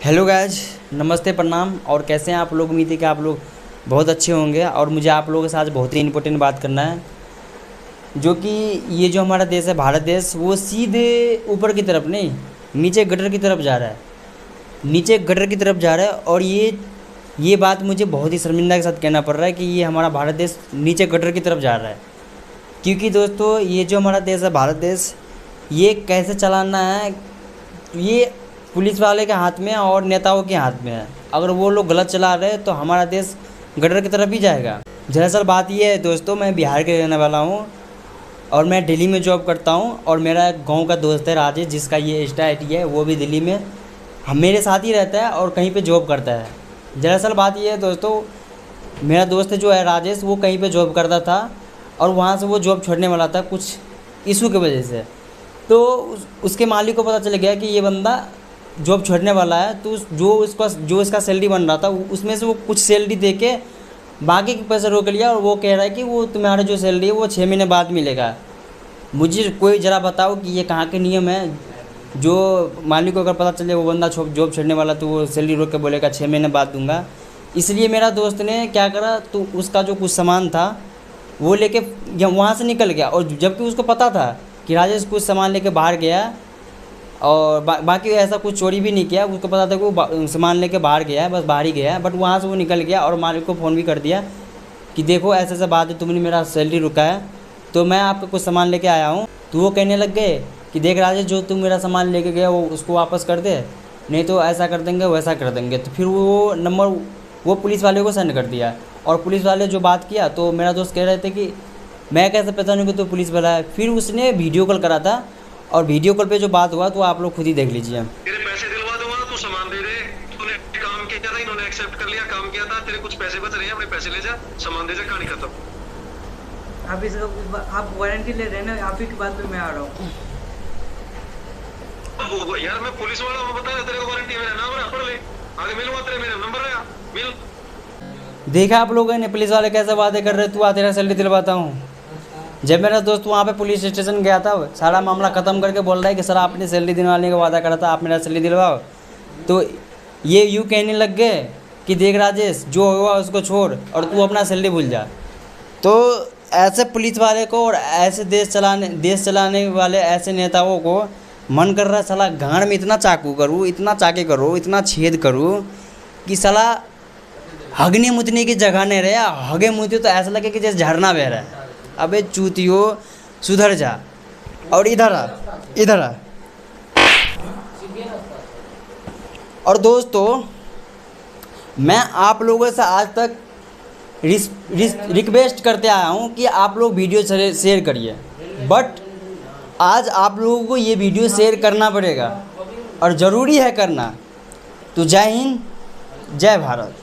Hello guys, नमस्ते, प्रणाम। और कैसे हैं आप लोग? उम्मीद है कि आप लोग बहुत अच्छे होंगे। और मुझे आप लोगों के साथ बहुत ही इम्पोर्टेंट बात करना है, जो कि ये जो हमारा देश है, भारत देश, वो सीधे ऊपर की तरफ नहीं, नीचे गटर की तरफ जा रहा है। नीचे गटर की तरफ जा रहा है। और ये बात मुझे बहुत ही शर्मिंदा के साथ कहना पड़ रहा है कि ये हमारा भारत देश नीचे गटर की तरफ जा रहा है। क्योंकि दोस्तों, ये जो हमारा देश है, भारत देश, ये कैसे चलाना है, ये पुलिस वाले के हाथ में है और नेताओं के हाथ में है। अगर वो लोग गलत चला रहे हैं तो हमारा देश गटर की तरफ ही जाएगा। दरअसल बात ये है दोस्तों, मैं बिहार के रहने वाला हूँ और मैं दिल्ली में जॉब करता हूँ। और मेरा गांव का दोस्त है राजेश, जिसका ये इंस्टा आईडी है, वो भी दिल्ली में हम मेरे साथ ही रहता है और कहीं पे जॉब करता है। दरअसल बात ये है दोस्तों, मेरा दोस्त जो है राजेश, वो कहीं पे जॉब करता था और वहाँ से वो जॉब छोड़ने वाला था कुछ इशू की वजह से। तो उसके मालिक को पता चल गया कि ये बंदा जॉब छोड़ने वाला है। तो जो इसका सैलरी बन रहा था, उसमें से वो कुछ सैलरी दे के बाकी के पैसे रोक लिया। और वो कह रहा है कि वो तुम्हारा जो सैलरी है वो 6 महीने बाद मिलेगा। मुझे कोई ज़रा बताओ कि ये कहाँ के नियम है? जो मालिक को अगर पता चले वो बंदा जॉब छोड़ने वाला, तो वो सैलरी रोक के बोलेगा 6 महीने बाद दूंगा। इसलिए मेरा दोस्त ने क्या करा, तो उसका जो कुछ सामान था वो लेके वहाँ से निकल गया। और जबकि उसको पता था कि राजेश कुछ सामान लेके बाहर गया और बाकी ऐसा कुछ चोरी भी नहीं किया। उसको पता था कि वो सामान लेके बाहर गया है, बस बाहर ही गया है। बट वहाँ से वो निकल गया और मालिक को फ़ोन भी कर दिया कि देखो ऐसा ऐसा बात है, तुमने मेरा सैलरी रुका है तो मैं आपको कुछ सामान लेके आया हूँ। तो वो कहने लग गए कि देख राजेश, जो तुम मेरा सामान लेके गया वो उसको वापस कर दे, नहीं तो ऐसा कर देंगे वैसा कर देंगे। तो फिर वो नंबर वो पुलिस वाले को सेंड कर दिया। और पुलिस वाले जो बात किया, तो मेरा दोस्त कह रहे थे कि मैं कैसे पहचानूँ कि तो पुलिस वाला है। फिर उसने वीडियो कॉल करा था और वीडियो कॉल पे जो बात हुआ तो आप लोग खुद ही देख लीजिए। तेरे पैसे दिलवा दूंगा, तू सामान दे दे। तूने काम किया था, इन्होंने एक्सेप्ट कर लिया, काम किया था, तेरे कुछ पैसे बच रहे हैं, अपने पैसे ले जा, सामान दे जा, कहानी खत्म। आप इसका आप वारंटी ले रहे हैं ना, आप ही की बात पे मैं आ रहा हूँ। यार मैं पुलिस वाला हूँ, बता तेरे को वारंटी मेरा नाम है, पढ़ ले, आगे मिलूंगा तेरे, मेरा नंबर है, मिल। देखा आप लोगों ने पुलिस वाले कैसे बातें कर रहे, तू आ तेरा सैलरी दिलवाता हूँ। जब मेरा दोस्त वहाँ पे पुलिस स्टेशन गया था, सारा मामला ख़त्म करके बोल रहा है कि सर आपने सैलरी दिलवाने का वादा करा था, आप मेरा सैलरी दिलवाओ। तो ये यूँ कहने लग गए कि देख राजेश, जो हुआ उसको छोड़ और तू अपना सैलरी भूल जा। तो ऐसे पुलिस वाले को और ऐसे देश चलाने वाले ऐसे नेताओं को मन कर रहा है साला गांड में इतना चाकू करूँ, इतना चाके करूँ, इतना छेद करूँ कि साला हगने मुतने की जगह नहीं रहे। हगे मुते तो ऐसा लगे कि जैसे झरना बह रहा है। अबे चूतियो, सुधर जा और इधर आ, इधर आ। और दोस्तों, मैं आप लोगों से आज तक रिक्वेस्ट करते आया हूँ कि आप लोग वीडियो शेयर करिए, बट आज आप लोगों को ये वीडियो शेयर करना पड़ेगा और ज़रूरी है करना। तो जय हिंद, जय भारत।